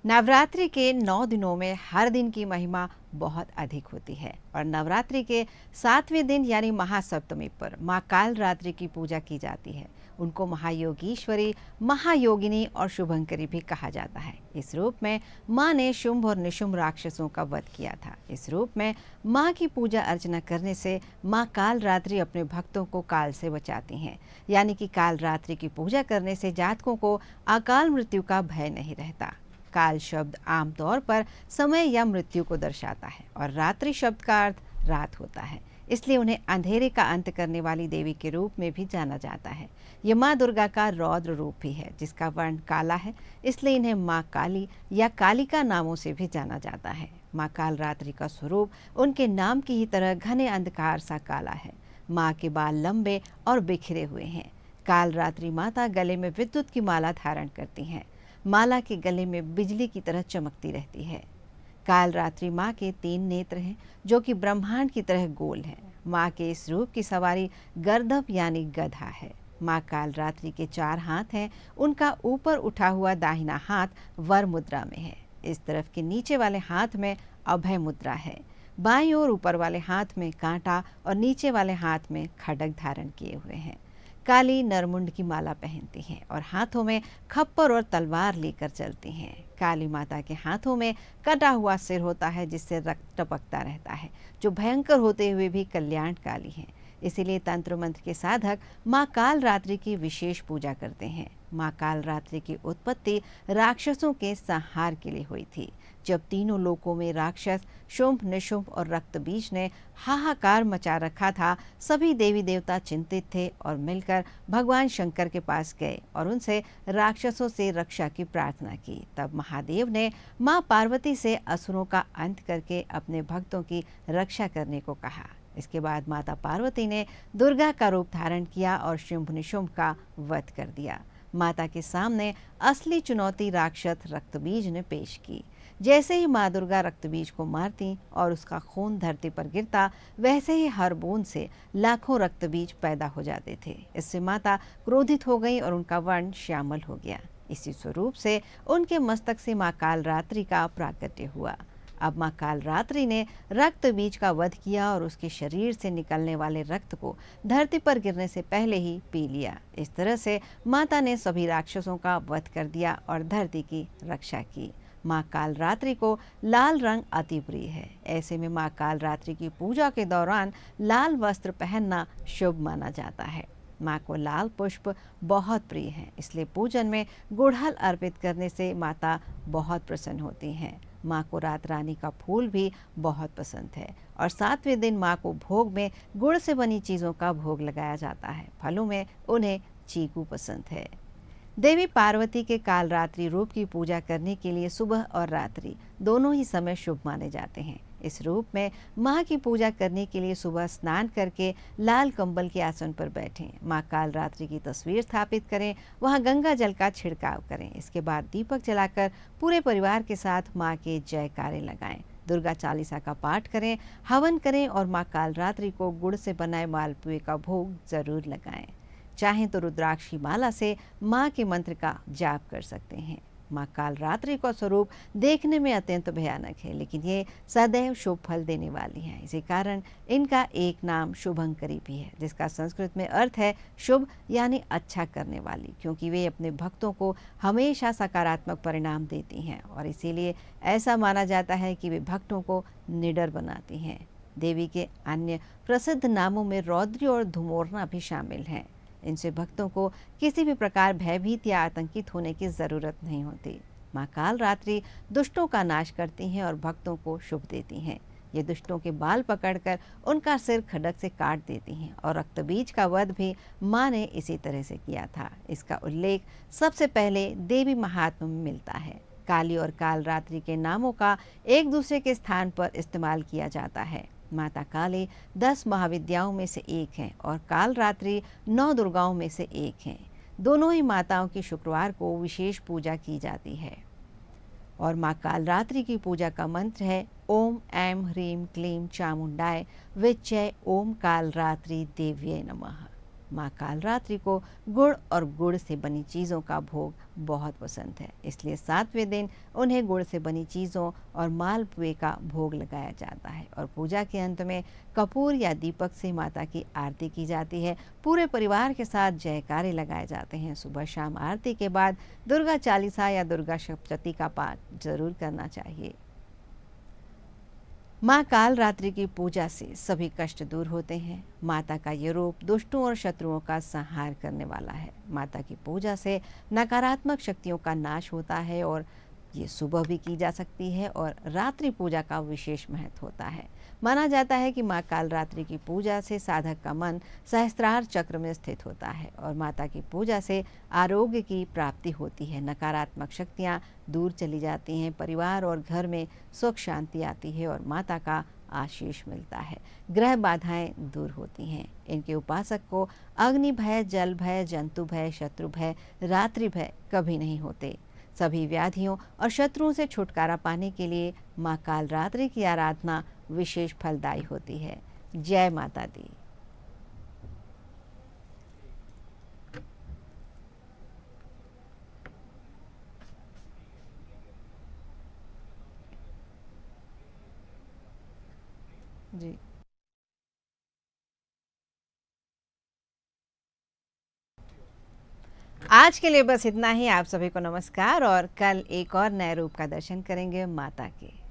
नवरात्रि के 9 दिनों में हर दिन की महिमा बहुत अधिक होती है और नवरात्रि के 7वें दिन यानी महासप्तमी पर माँ काल रात्रि की पूजा की जाती है। उनको महायोगीश्वरी, महायोगिनी और शुभंकरी भी कहा जाता है। इस रूप में माँ ने शुंभ और निशुंभ राक्षसों का वध किया था। इस रूप में माँ की पूजा अर्चना करने से माँ काल रात्रि अपने भक्तों को काल से बचाती हैं। यानी कि काल रात्रि की पूजा करने से जातकों को अकाल मृत्यु का भय नहीं रहता। काल शब्द आमतौर पर समय या मृत्यु को दर्शाता है और रात्रि शब्द का अर्थ रात होता है, इसलिए उन्हें अंधेरे का अंत करने वाली देवी के रूप में भी जाना जाता है। ये माँ दुर्गा का रौद्र रूप भी है जिसका वर्ण काला है, इसलिए इन्हें माँ काली या कालिका नामों से भी जाना जाता है। माँ काल रात्रि का स्वरूप उनके नाम की ही तरह घने अंधकार सा काला है। माँ के बाल लंबे और बिखरे हुए हैं। काल रात्रि माता गले में विद्युत की माला धारण करती हैं। माला के गले में बिजली की तरह चमकती रहती है। काल रात्रि माँ के 3 नेत्र हैं जो कि ब्रह्मांड की तरह गोल हैं। माँ के इस रूप की सवारी गर्दभ यानी गधा है। माँ काल रात्रि के 4 हाथ हैं। उनका ऊपर उठा हुआ दाहिना हाथ वर मुद्रा में है। इस तरफ के नीचे वाले हाथ में अभय मुद्रा है। बाईं ओर ऊपर वाले हाथ में कांटा और नीचे वाले हाथ में खड्ग धारण किए हुए हैं। काली नरमुंड की माला पहनती हैं और हाथों में खप्पर और तलवार लेकर चलती हैं। काली माता के हाथों में कटा हुआ सिर होता है जिससे रक्त टपकता रहता है, जो भयंकर होते हुए भी कल्याणकाली है। इसीलिए तंत्र मंत्र के साधक माँ काल रात्रि की विशेष पूजा करते हैं। माँ काल रात्रि की उत्पत्ति राक्षसों के संहार के लिए हुई थी। जब तीनों लोकों में राक्षस शुंभ, निशुंभ और रक्तबीज ने हाहाकार मचा रखा था, सभी देवी देवता चिंतित थे और मिलकर भगवान शंकर के पास गए और उनसे राक्षसों से रक्षा की प्रार्थना की। तब महादेव ने माँ पार्वती से असुरों का अंत करके अपने भक्तों की रक्षा करने को कहा। इसके बाद माता पार्वती ने दुर्गा का रूप धारण किया और शुंभ निशुंभ का वध कर दिया। माता के सामने असली चुनौती राक्षस रक्तबीज ने पेश की। जैसे ही माँ दुर्गा रक्तबीज को मारती और उसका खून धरती पर गिरता, वैसे ही हर बूंद से लाखों रक्तबीज पैदा हो जाते थे। इससे माता क्रोधित हो गई और उनका वर्ण श्यामल हो गया। इसी स्वरूप से उनके मस्तक से माँ काल रात्रि का प्राकट्य हुआ। अब माँ काल रात्रि ने रक्त बीज का वध किया और उसके शरीर से निकलने वाले रक्त को धरती पर गिरने से पहले ही पी लिया। इस तरह से माता ने सभी राक्षसों का वध कर दिया और धरती की रक्षा की। माँ काल रात्रि को लाल रंग अति प्रिय है। ऐसे में माँ काल रात्रि की पूजा के दौरान लाल वस्त्र पहनना शुभ माना जाता है। माँ को लाल पुष्प बहुत प्रिय हैं, इसलिए पूजन में गुड़हल अर्पित करने से माता बहुत प्रसन्न होती हैं। माँ को रात रानी का फूल भी बहुत पसंद है और 7वें दिन माँ को भोग में गुड़ से बनी चीज़ों का भोग लगाया जाता है। फलों में उन्हें चीकू पसंद है। देवी पार्वती के काल रात्रि रूप की पूजा करने के लिए सुबह और रात्रि दोनों ही समय शुभ माने जाते हैं। इस रूप में माँ की पूजा करने के लिए सुबह स्नान करके लाल कंबल के आसन पर बैठें। माँ काल रात्रि की तस्वीर स्थापित करें, वहाँ गंगा जल का छिड़काव करें। इसके बाद दीपक जलाकर पूरे परिवार के साथ माँ के जयकारे लगाएं। दुर्गा चालीसा का पाठ करें, हवन करें और माँ काल रात्रि को गुड़ से बनाए मालपुए का भोग जरूर लगाएं। चाहें तो रुद्राक्ष की माला से माँ के मंत्र का जाप कर सकते हैं। माँ काल रात्रि का स्वरूप देखने में अत्यंत भयानक है, लेकिन ये सदैव शुभ फल देने वाली हैं। इसी कारण इनका एक नाम शुभंकरी भी है, जिसका संस्कृत में अर्थ है शुभ यानी अच्छा करने वाली, क्योंकि वे अपने भक्तों को हमेशा सकारात्मक परिणाम देती हैं और इसीलिए ऐसा माना जाता है कि वे भक्तों को निडर बनाती हैं। देवी के अन्य प्रसिद्ध नामों में रौद्री और धुमोरना भी शामिल हैं। इनसे भक्तों को किसी भी प्रकार भयभीत या आतंकित होने की जरूरत नहीं होती। माँ काल रात्रि दुष्टों का नाश करती हैं और भक्तों को शुभ देती हैं। ये दुष्टों के बाल पकड़कर उनका सिर खड्ग से काट देती हैं और रक्तबीज का वध भी माँ ने इसी तरह से किया था। इसका उल्लेख सबसे पहले देवी महात्म्य में मिलता है। काली और काल रात्रि के नामों का एक दूसरे के स्थान पर इस्तेमाल किया जाता है। माता काली 10 महाविद्याओं में से एक हैं और काल रात्रि 9 दुर्गाओं में से एक हैं। दोनों ही माताओं की शुक्रवार को विशेष पूजा की जाती है और माँ काल रात्रि की पूजा का मंत्र है ओम ऐं ह्रीं क्लीं चामुंडाय विच्चय ओम काल रात्रि देव्यै नमः। माँ कालरात्रि को गुड़ और गुड़ से बनी चीज़ों का भोग बहुत पसंद है, इसलिए 7वें दिन उन्हें गुड़ से बनी चीज़ों और मालपुए का भोग लगाया जाता है और पूजा के अंत में कपूर या दीपक से माता की आरती की जाती है। पूरे परिवार के साथ जयकारे लगाए जाते हैं। सुबह शाम आरती के बाद दुर्गा चालीसा या दुर्गा सप्तशती का पाठ जरूर करना चाहिए। माँ कालरात्रि की पूजा से सभी कष्ट दूर होते हैं। माता का ये रूप दुष्टों और शत्रुओं का संहार करने वाला है। माता की पूजा से नकारात्मक शक्तियों का नाश होता है और ये सुबह भी की जा सकती है और रात्रि पूजा का विशेष महत्व होता है। माना जाता है कि माँ कालरात्रि की पूजा से साधक का मन सहस्त्रार चक्र में स्थित होता है और माता की पूजा से आरोग्य की प्राप्ति होती है। नकारात्मक शक्तियाँ दूर चली जाती हैं, परिवार और घर में सुख शांति आती है और माता का आशीष मिलता है। ग्रह बाधाएं दूर होती हैं। इनके उपासक को अग्नि भय, जल भय, जंतु भय, शत्रु भय, रात्रि भय कभी नहीं होते। सभी व्याधियों और शत्रुओं से छुटकारा पाने के लिए माँ कालरात्रि की आराधना विशेष फलदायी होती है। जय माता दी। जी, आज के लिए बस इतना ही। आप सभी को नमस्कार और कल एक और नए रूप का दर्शन करेंगे माता के।